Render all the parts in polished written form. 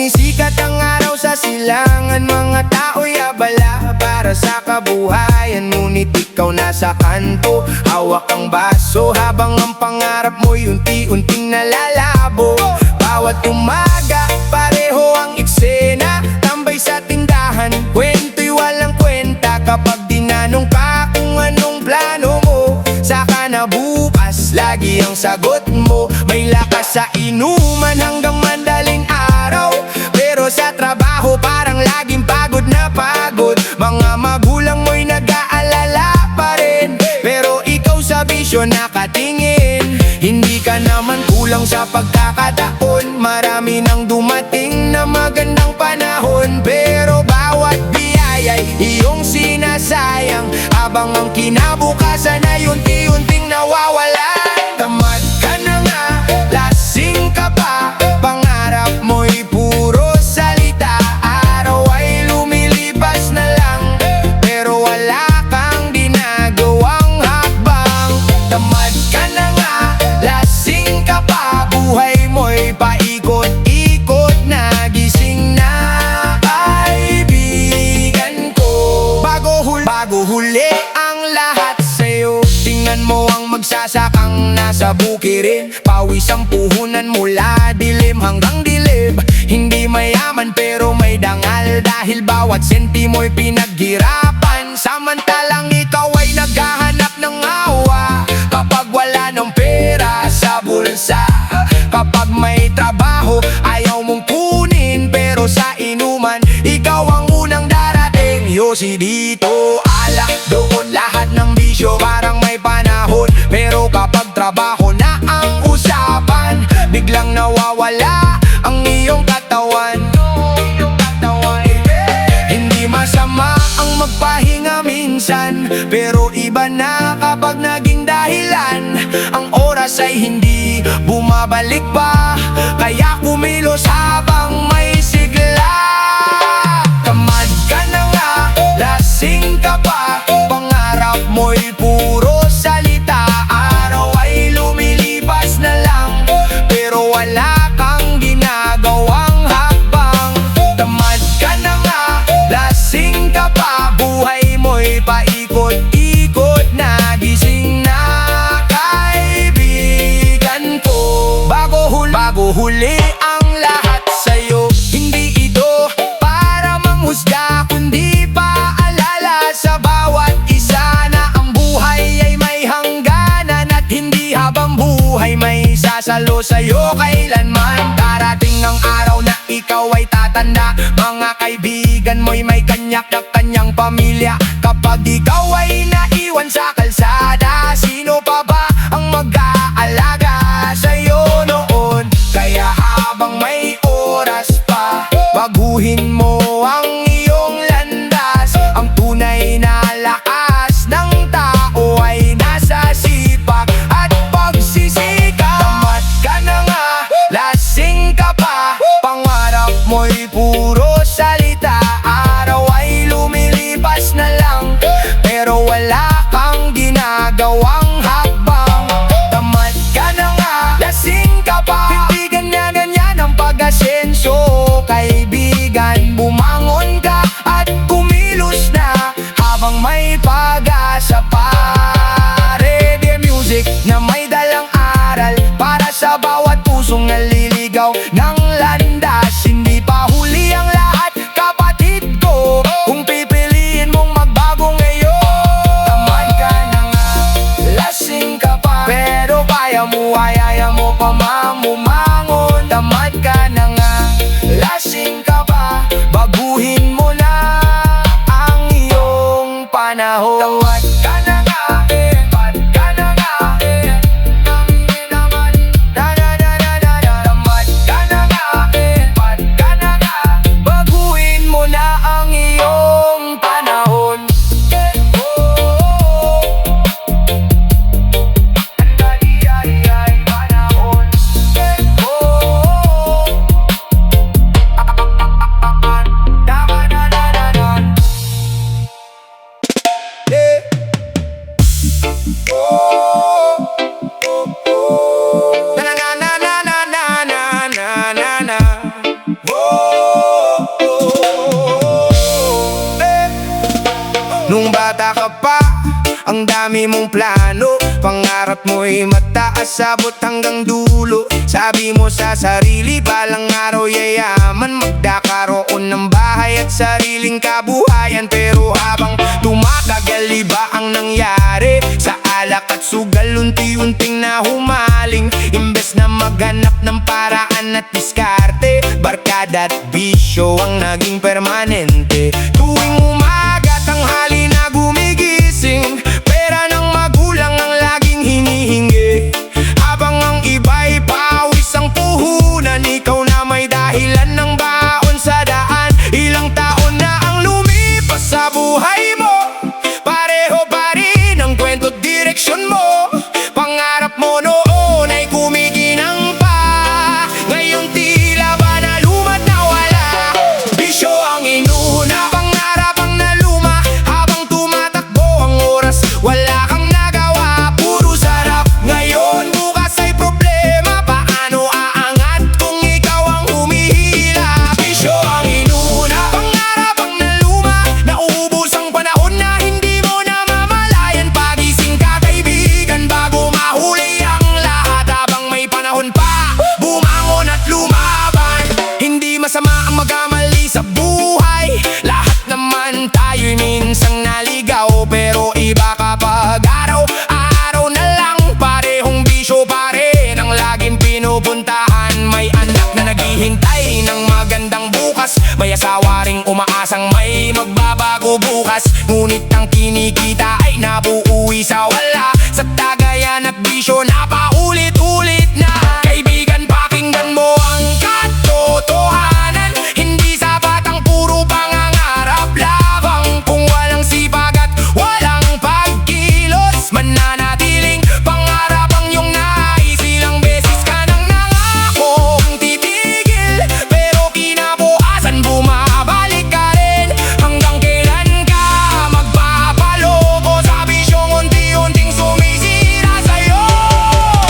Sumisikat ang araw sa silangan, mga tao'y abala para sa kabuhayan. Ngunit ikaw nasa kanto, hawak ang baso, habang ang pangarap mo'y unti-unting nalalabo. Bawat umaga, pareho ang eksena, tambay sa tindahan, kwento'y walang kwenta. Kapag tinanong ka kung anong plano mo, saka na bukas, lagi ang sagot mo. May lakas sa inuman hanggang madaling araw, pero sa trabaho parang laging pagod na pagod. Mga magulang mo'y nag-aalala pa rin, pero ikaw sa bisyo nakatingin. Hindi ka naman kulang sa pagkakataon, marami nang dumating na magandang panahon. Pero bawat biyaya'y iyong sinasayang, habang ang kinabukasan ay unti-unting nawawala. Tamad ka na nga, lasing ka pa, pangarap mo'y puro salita. Araw ay lumilipas na lang, pero wala kang ginagawang hakbang. Tamad ka na nga, lasing ka pa, buhay mo'y paikot-ikot, nagising na kaibigan ko. Bago huli ang lahat sa'yo, tingnan mo ang magsasakang nasa bukirin. Pawis ang puhunan mula dilim hanggang dilim. Hindi mayaman pero may dangal, dahil bawat senti mo'y pinaghirapan. Samantalang ikaw ay naghahanap ng awa, kapag wala ng pera sa bulsa. Kapag may trabaho, ayaw mong kunin, pero sa inuman, ikaw ang unang darating. Yosi dito, alak doon, lahat ng bisyo parang may panahon. Pero kapag trabaho na ang usapan, biglang nawawala ang iyong katawan. Hindi masama ang magpahinga minsan, pero iba na kapag naging dahilan. Ang oras ay hindi bumabalik pa, kaya kumilos habang may sigla. Tamad ka na nga, lasing ka pa, pangarap mo'y puro salita. Araw ay lumilipas na lang, pero wala kang ginagawang hakbang. Tamad ka na nga, lasing ka pa, buhay mo'y paikot-ikot, nagising na kaibigan ko. Bago huli ang lahat sa'yo, hindi ito para manghusga, kundi paalala sa bawat isa na ang buhay ay may hangganan, at hindi habang buhay may sasalo sa'yo kailanman. Darating ang araw na ikaw ay tatanda, mga kaibigan mo'y may kanya-kanyang pamilya. Kapag ikaw ay naiwan sa kalsada, sino pa ba ang mag-aalaga sa'yo noon? Kaya habang may oras pa, baguhin mo ang iyong landas. Ang tunay na lakas ng tao ay nasa sipak at pagsisikap. Tamad ka na nga, lasing ka pa, pangarap mo'y puro salita. Araw ay lumilipas na lang, pero wala kang ginagawang hakbang. Tamad ka na nga, lasing ka pa, hindi ganyan-ganyan ang pag-asenso. Kaibigan, bumangon ka at kumilos na, habang may pag-asa pa. Reggae music na may dalang aral, para sa bawat pusong naliligaw ng landas. Hindi pa huli ang lahat, ka pa, ang dami mong plano. Pangarap mo'y mataas, abot hanggang dulo. Sabi mo sa sarili, balang araw yayaman, magkakaroon ng bahay at sariling kabuhayan. Pero habang tumatagal, iba ang nangyari. Sa alak at sugal, unti-unting na humaling. Imbes na maghanap ng paraan at diskarte, barkada at bisyo ang naging permanente. Tuwing umaga, tanghali na gumigising, pera ng magulang ang laging hinihingi. Habang ang iba'y pawis ang puhunan, ikaw na may dahilan ng baon sa daan. Ilang taon na ang lumipas sa buhay mo, pareho pa rin ang kwento't direksyon mo. Pangarap mo noon ay kumikinang pa, ngayon tila ba na lumat na wala. Bisyo ang inuna, pangarap ang naluma. Habang tumatakbo ang oras, wala kang nagawa, puro sarap. Ngayon bukas ay problema, paano aangat kung ikaw ang humihila? Bisyo ang inuna, pangarap ang naluma. Nauubos ang panahon na hindi mo namamalayan. Pagising ka kaibigan, bago mahuli ang lahat. Habang may panahon pa, bumangon at lumaban. Hindi masama ang magkamali sa buhay, lahat naman tayo'y minsang naligaw. Pero iba kapag araw-araw na lang, parehong bisyo pa rin ang laging pinupuntahan. May anak na naghihintay ng magandang bukas, may asawa ring umaasang may magbabago bukas. Ngunit ang kinikita ay nabuuwi sa wala, sa tagayan at bisyo na paulit-ulit na. Kaibigan, pakinggan mo ang katotohanan, hindi sapat ang puro pangangarap lamang. Kung walang sipag at walang pagkilos, mananatiling pangarap ang iyong nais. Ilang beses ka nang nangakong titigil, pero kinabukasan bumabalik ka rin. Hanggang kailan ka magpapaloko sa bisyong unti-unting sumisira sa'yo?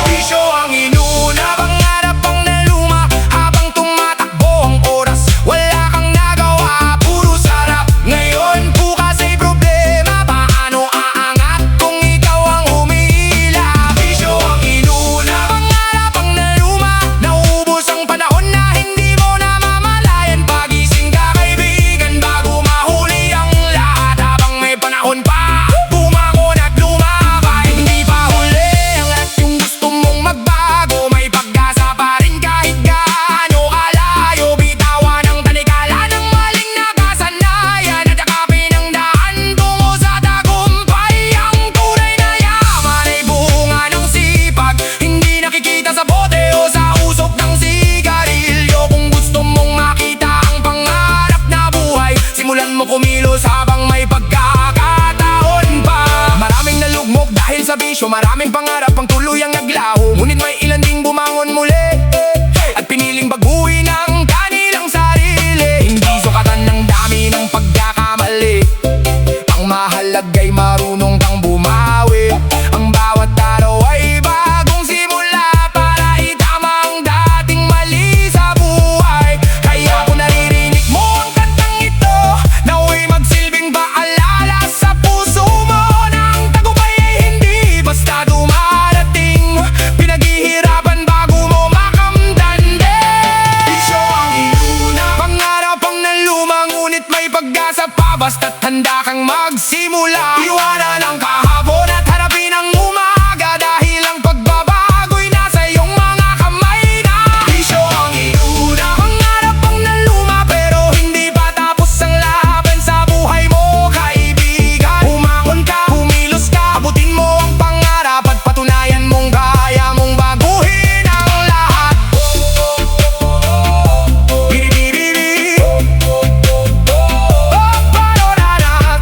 Bisyo ang inuna, pangarap ang naluma. Habang tumatakbo ang oras, wala kang nagawa, puro sarap. Ngayon bukas ay problema, paano aangat kung ikaw ang humihila? Bisyo ang inuna, pangarap ang naluma. Nauubos ang panahon na hindi mo namamalayan. Pagising ka kaibigan, bago mahuli ang lahat. Habang may panahon pa, bumangon at lumaban. Hindi pa huli ang lahat, yung gusto mong magbago. May pag-asa pa rin kahit gaano kalayo. Bitawan ang tanikala ng maling nakasanayan, at yakapin ang daan tungo sa tagumpay. Ang tunay na yaman ay bunga ng sipag, hindi nakikita sa bote o sa usok ng sigarilyo. Kung gusto mong makita ang pangarap na buhay, simulan mo kumilos habang may pagkakataon pa. Maraming nalugmok dahil sa bisyo, maraming pangarap ang tuluyang naglaho. Ngunit may ilan ding bumangon muli at piniling baguhin ang kanilang sarili. Hindi sukatan ng dami ng pagkakamali, ang mahalagay marunong kang bumawi. Ang bawat araw ay bagong simula para itama ang dating mali sa buhay. Kaya kung naririnig mo ang kantang ito, nawa'y magsilbing paalala sa puso mo na ang tagumpay ay hindi basta dumarating. Pinaghihirapan bago mo makamdan din. Bisyo ang inuna, pangarap ang naluma. Ngunit may pag-asa pa basta't handa kang magsimula. Iwanan ang kahapon at harapin ang umaga, dahil ang pagbabago'y nasa iyong mga kamay na. Bisyo ang inuna, pangarap ang naluma. Pero hindi pa tapos ang laban sa buhay mo kaibigan. Umangon ka, kumilos ka, abutin mo ang pangarap at patunayan mong kaya mong baguhin ang lahat. Biri-biri-biri, oh, parorana.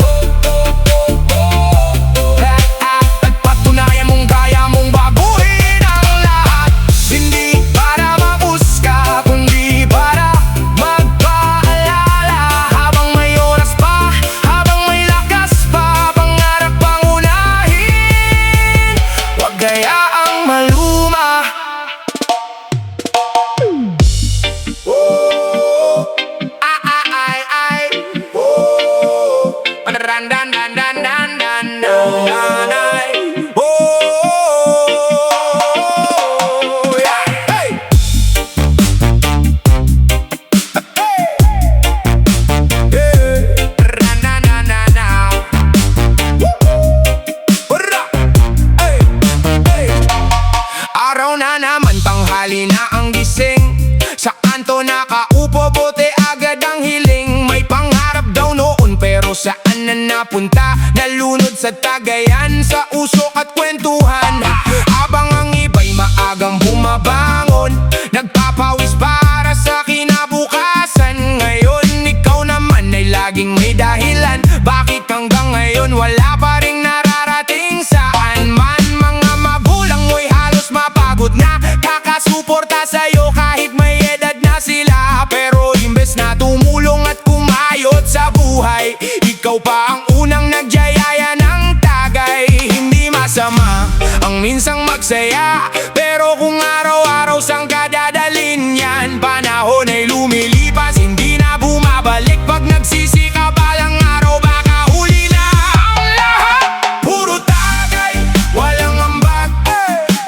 ikaw pa ang unang nagyayaya ng tagay. Hindi masama ang minsang magsaya, pero kung araw-araw sang kadadalin yan, panahon ay lumilipas, hindi na bumabalik. Pag nagsisi ka balang araw, baka huli na ang lahat. Puro tagay, walang ambag,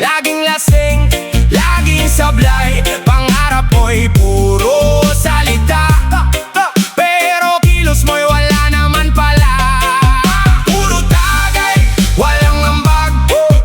laging lasing, laging sablay. Pangarap mo'y puro salita, pero kilos mo'y wala naman pala. Puro tagay, walang ambag,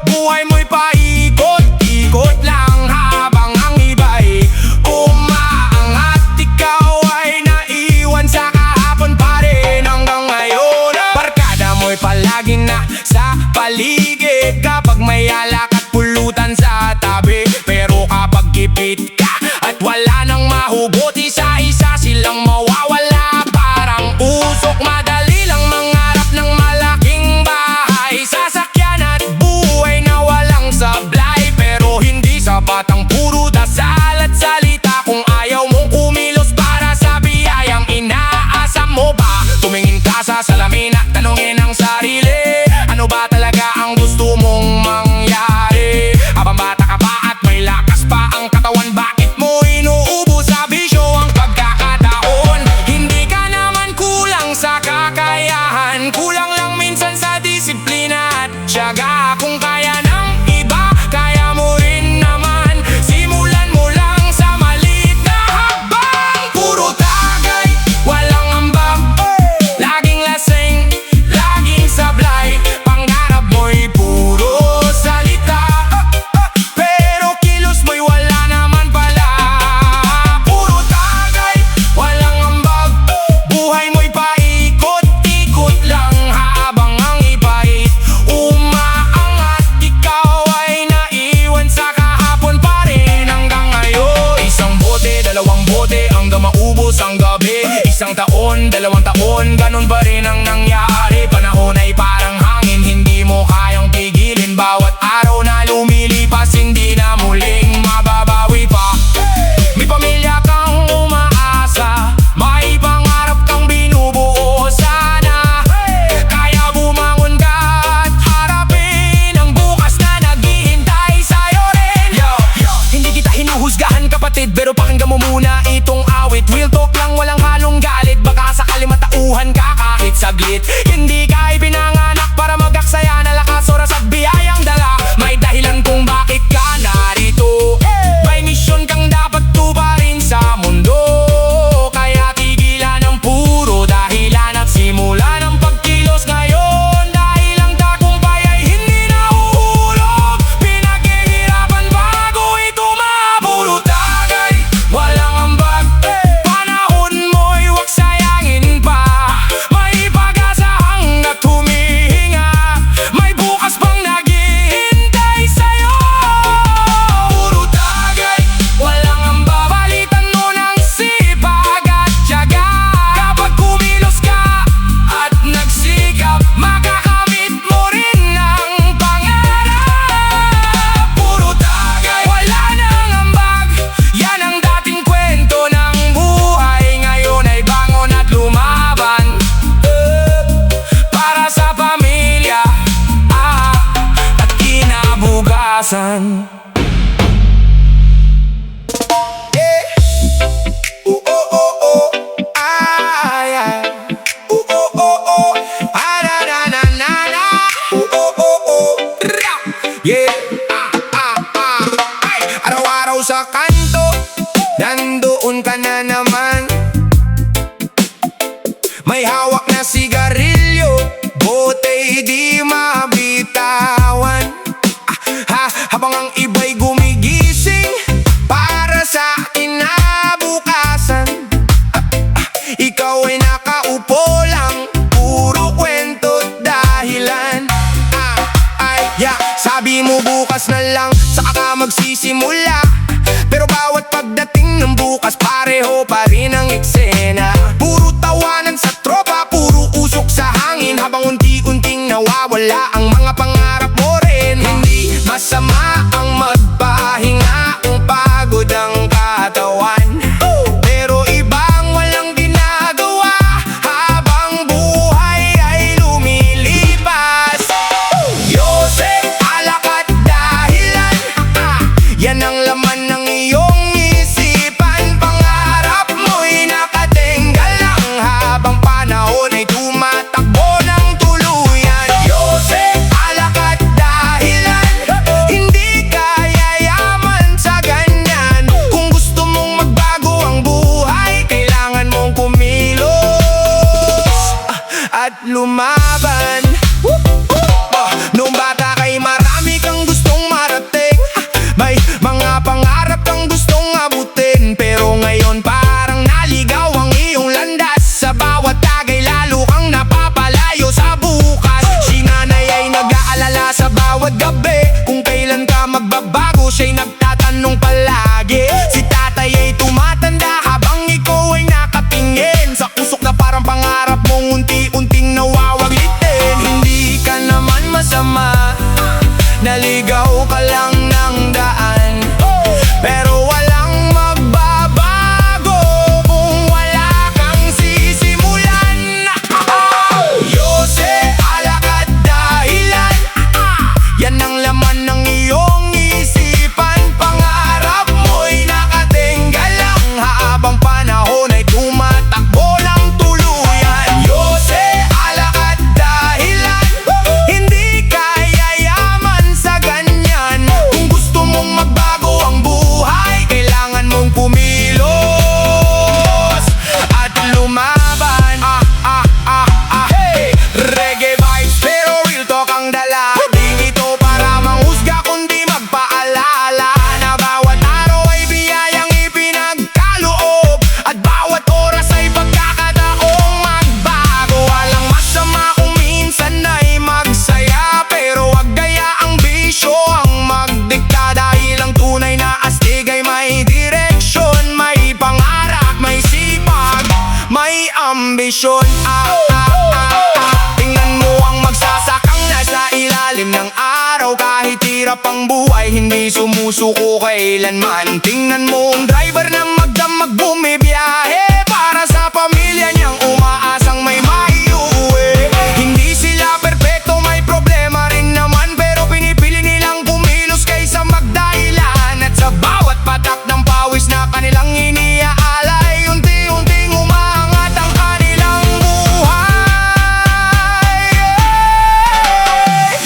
buhay mo'y paikot-ikot lang, habang ang iba'y umaangat. Ikaw ay naiwan sa kahapon pa rin hanggang ngayon. Barkada mo'y palagi na sa paligid, kapag may alak at pulutan sa tabi. Pero kapag gipit ka at wala nang mahugot, isa-isa silang mawawala. Parang usok, madali lang mangarap ng malaking bahay, sasakyan at buhay na walang sablay. Pero hindi sapat ang puro dasal at salita kung ayaw mong kumilos para sa biyayang inaasam mo ba. Tumingin ka sa salamin at tanungin ang sarili, ano ba talaga ang gusto mong mangyari? Habang bata ka pa at may lakas pa ang katawan, bakit mo inuubos sa bisyo ang pagkakataon? Hindi ka naman kulang sa kakayahan, kulang lang minsan sa disiplina at tiyaga. Kung kaya ng iba, kaya mo rin naman. Simulan mo lang sa maliit na hakbang. Puro tagay, walang ambag, laging lasing, laging sablay. Pangarap mo'y puro salita, pero kilos mo'y wala naman pala. Puro tagay, walang ambag, buhay mo'y paikot-ikot lang, habang ang iba'y umaangat. Ikaw ay naiwan sa kahapon pa rin hanggang ngayon. Isang bote, dalawang bote, hanggang maubos ang gabi. Isang taon, dalawang taon, ganun pa rin ang nangyari. Panahon ay parang hangin, hindi mo kayang pigilin. Bawat araw na lumilipas, hindi na muling mababawi pa. May pamilya kang umaasa, may pangarap kang binubuo. Sana kaya bumangon ka at harapin ang bukas na naghihintay sa'yo rin. Hindi kita hinuhusgahan kapatid, pero pakinggan mo muna itong awit. Real talk lang, walang halong galit, baka sakali matauhan ka kahit saglit. Hindi ka ipinanganak para magaksaya na lakas, oras at biyayang dala. May dahilan kung bakit ka narito, may misyon kang dapat tuparin sa mundo. Kaya tigilan ang puro dahilan at simulan ang pagkilos ngayon. Dahil ang tagumpay ay hindi nahuhulog, pinaghihirapan bago ito mapuro. Tagay, walang ambag, panahon mo'y huwag sayangin pa. May pag-asa hanggat humihinga, may bukas pang naghihintay sa'yo. Puro tagay, walang ambag, palitan mo ng sipag at tiyaga. Kapag kumilos ka at nagsikap, makakamit mo rin ang pangarap. Puro tagay, wala nang ambag, yan ang dating kwento ng buhay. Ngayon ay bangon at lumaban, para sa pamilya at kinabukasan. Oh, oh, oh, oh. Ay, ay. Oh, oh, oh, oh. Ah, na, na, na, na, na. Oh, oh, oh, oh. Ra. Yeah. Ay. Araw-araw sa kanto, nandoon ka na naman. May hawak na sigarilyo, bote di mabitawan. Habang ang iba'y gumigising para sa kinabukasan, ikaw ay nakaupo lang, puro kwento't dahilan. Sabi mo bukas na lang, saka ka magsisimula. Pero bawat pagdating ng bukas, pareho pa rin ang eksena. Puro tawanan sa tropa, puro usok sa hangin, habang unti-unting nawawala ang mga pangarap mo rin. Hindi masama ang magpahinga kung pagod ang katawan, pero ibang walang ginagawa habang buhay at lumaban. Noong bata kay marami kang gustong marating, may mga pangarap kang gustong abutin. Pero ngayon parang naligaw ang iyong landas. Sa bawat tagay lalo kang napapalayo sa bukas. Si nanay ay nag-aalala sa bawat gabi kung kailan ka magbabago, siya'y nagtatanong palagi. Si tatay ay tumatanda habang ikaw ay nakatingin sa usok na parang pangarap mong unti-unting nawawaglitin. Hindi ka naman masama, naligaw ka lang ng daan, pero walang magbabago kung wala kang sisimulan. Yose, alakad dahilan, yan ang laman ng iyong isipan. Pangarap mo'y nakatinggal lang habang panahon ay tumatakbo ng tuluyan. Yose, alakad dahilan, hindi ka yayaman sa ganyan. Kung gusto mong magbago ang buhay, kailangan mong kumilos at lumaban. Hey! Reggae vibes pero real talk ang dala. Di ito para manghusga kundi magpaalala na bawat araw ay biyayang ipinagkaloob, at bawat oras ay pagkakataong magbago. Walang masama kung minsan ay magsaya, pero wag gaya ang bisyo ang magdikta. Dahil ang tunay na astig ay may direksyon, may pangarap, may sipag, may ambisyon. Tingnan mo ang magsasakang nasa ilalim ng araw. Kahit hirap ang buhay, hindi sumusuko kailanman. Tingnan mo ang driver na magdamag bumibiyahe para sa pamilya niyang umaasang may maiuwi. Hindi sila perpekto, may problema rin naman, pero pinipili nilang kumilos kaysa magdahilan. At sa bawat patak ng pawis na kanilang iniaalay, unti-unting umaangat ang kanilang buhay.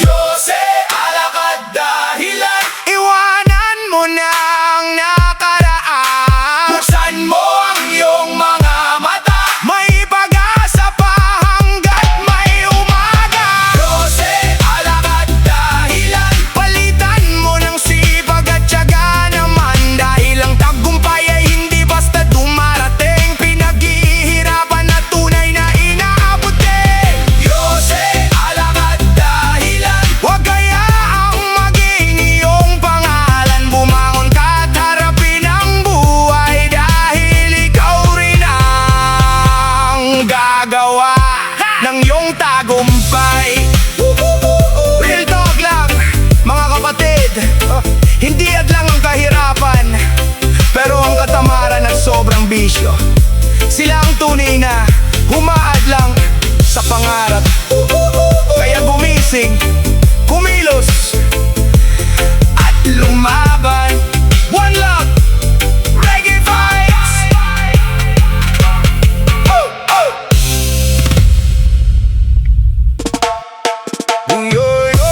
Yose, alakad dahilan, iwanan mo na ang nakaraan. Buksan mo ang iyong mga mata, may pag-asa pa hanggat may umaga. Yose, alakad dahilan, palitan mo ng sipag at tiyaga naman. Dahil ang tagumpay ay hindi basta dumarating, pinaghihirapan na tunay na inaabot din. Yose, alakad dahilan, huwag hayaang maging iyong pangalan. Bumangon ka at harapin ang buhay, dahil ikaw rin ang gagawa ng iyong tagumpay. Real talk lang, mga kapatid, hindi adlang ang kahirapan, pero ang katamaran at sobrang bisyo, sila ang tunay na humaadlang sa pangarap. Kaya gumising, kumilos at lumaban. One love, reggae vibes. Yo, yo.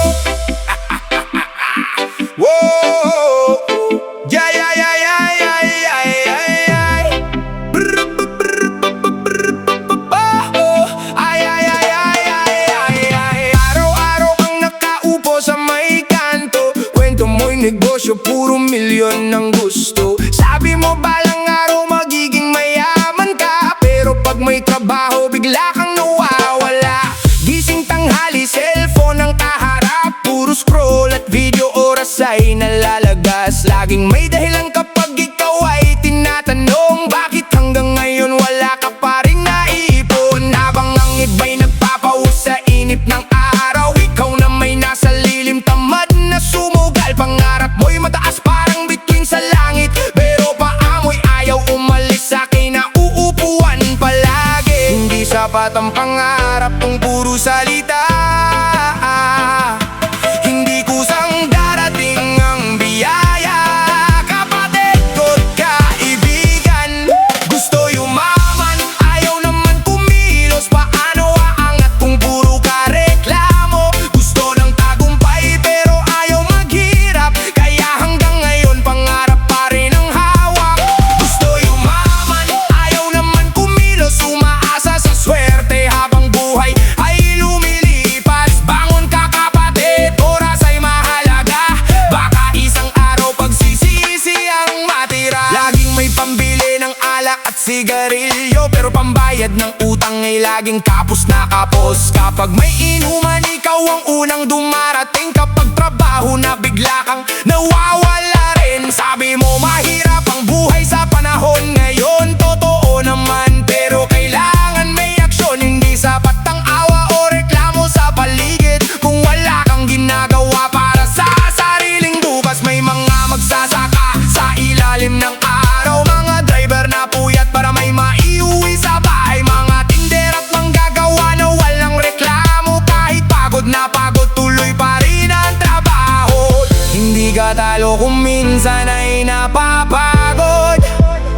Whoa. Yeah, yeah, yeah, yeah, yeah, yeah, yeah, yeah. Ay, ay, ay, ay, ay, ay, ay. Araw-araw kang nakaupo sa may kanto, kwento mo'y negosyo, puro milyon ang gusto. Sabi mo balang araw magiging mayaman ka, pero pag may trabaho bigla kang nawawala. Gising tanghali, cellphone ang kaharap, puro scroll at video, oras ay nalalagas. Laging may dahilan kapag ikaw ay tinatanong, bakit hanggang ngayon wala ka pa rin naipon. Habang ang iba'y nagpapaus sa inip ng araw, ikaw na may nasa lilim, tamad na sumugal. Pangarap mo'y mataas parang bituin sa langit, pero paamoy ayaw umalis sa kinauupuan palagi. Hindi sapat ang pangarap kung puro salita, hindi kusang darating ang biyaya. Kapatid ko't kaibigan, gusto yumaman, ayaw naman kumilos. Paano aangat kung puro ka reklamo? Gusto ng tagumpay pero ayaw maghirap, kaya hanggang ngayon pangarap pa rin ang hawak. Gusto yumaman, ayaw naman kumilos, umaasa sa swerte habang buhay ay Bayad ng utang ay laging kapos na kapos. Kapag may inuman, ikaw ang unang dumarating. Kapag trabaho na bigla kang nawawala rin. Sabi mo mahirap ang buhay sa panahon ngayon. Totoo naman, pero kailangan may aksyon. Hindi sapat ang awa o reklamo sa paligid kung wala kang ginagawa para sa sariling bukas. May mga magsasaka sa ilalim ng araw, mga driver na puyat para may maiuwi sa bahay, mga tinder at manggagawa na walang reklamo. Kahit pagod na pagod, tuloy pa rin ang trabaho. Hindi ka talo kung minsan ay napapagod.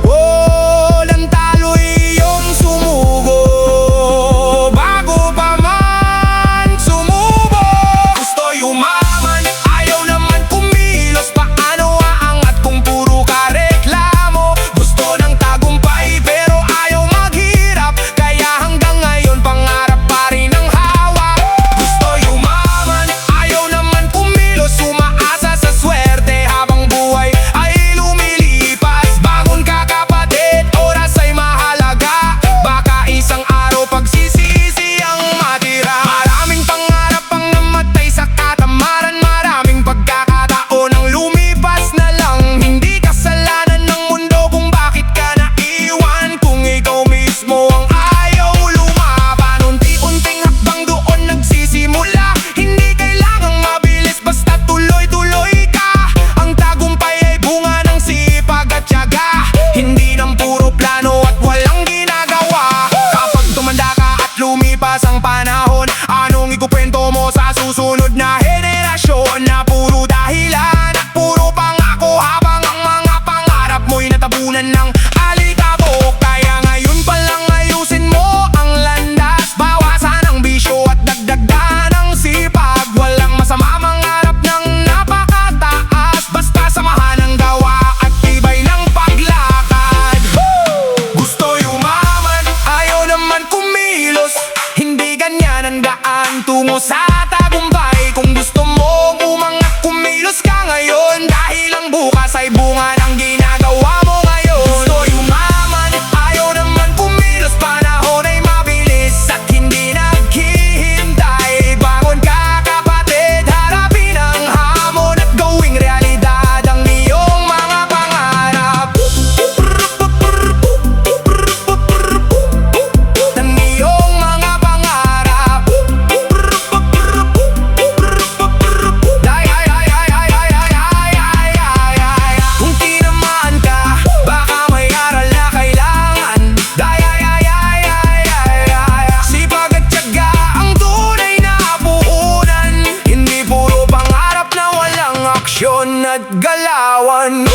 Walang talo iyong sumugo bago pa man sumubo. Gusto yumaman, ayaw naman kumilos. Paano aangat kung puro ka reklamo? Gusto ng tagumpay pero ayaw maghirap, kaya hanggang ngayon pangarap pa rin ang hawak. Gusto yumaman, ayaw naman kumilos. Umaasa sa swerte habang buhay ay lumilipas. Bangon ka kapatid, oras ay mahalaga. Baka isang araw pagsisisi ang matira. Maraming pangarap ang namatay sa katamaran. Maraming pagkakataon ang lumipas na lang. Hindi kasalanan ng mundo kung bakit ka naiwan, kung ikaw mismo ang ayaw lumaban. Unti-unting hakbang doon nagsisimula. Hindi kailangang mabilis, basta tuloy-tuloy ka. Ang tagumpay ay bunga ng sipag at tiyaga, hindi ng puro plano at walang ginagawa. Kapag tumanda ka at lumipas ang panahon, anong ikukwento mo sa susunod na henerasyon? Na puro dahilan at puro pangako, habang ang mga pangarap mo'y natabunan ng alikabok. Kaya ngayon pa lang ayusin mo ang landas, bawasan ang bisyo at dagdagan ang sipag. Walang masama mangarap ng napakataas, basta samahan ang gawa at tibay ng paglakad. Gusto yumaman, ayaw naman kumilos. Hindi ganyan ang daan tungo sa tagumpay. Kung gusto mo umangat, kumilos ka ngayon, dahil ang bukas ay bunga ng ginagawa mo ngayon. Gusto yumaman, ayaw naman kumilos. Panahon ay mabilis at hindi naghihintay. Bangon ka kapatid, harapin ang hamon at gawing realidad ang iyong mga pangarap. Ang iyong mga pangarap. Kung tinamaan ka, baka may aral na kailangan. Sipag at tiyaga ang tunay na puhunan, hindi puro pangarap na walang aksyon at galawan.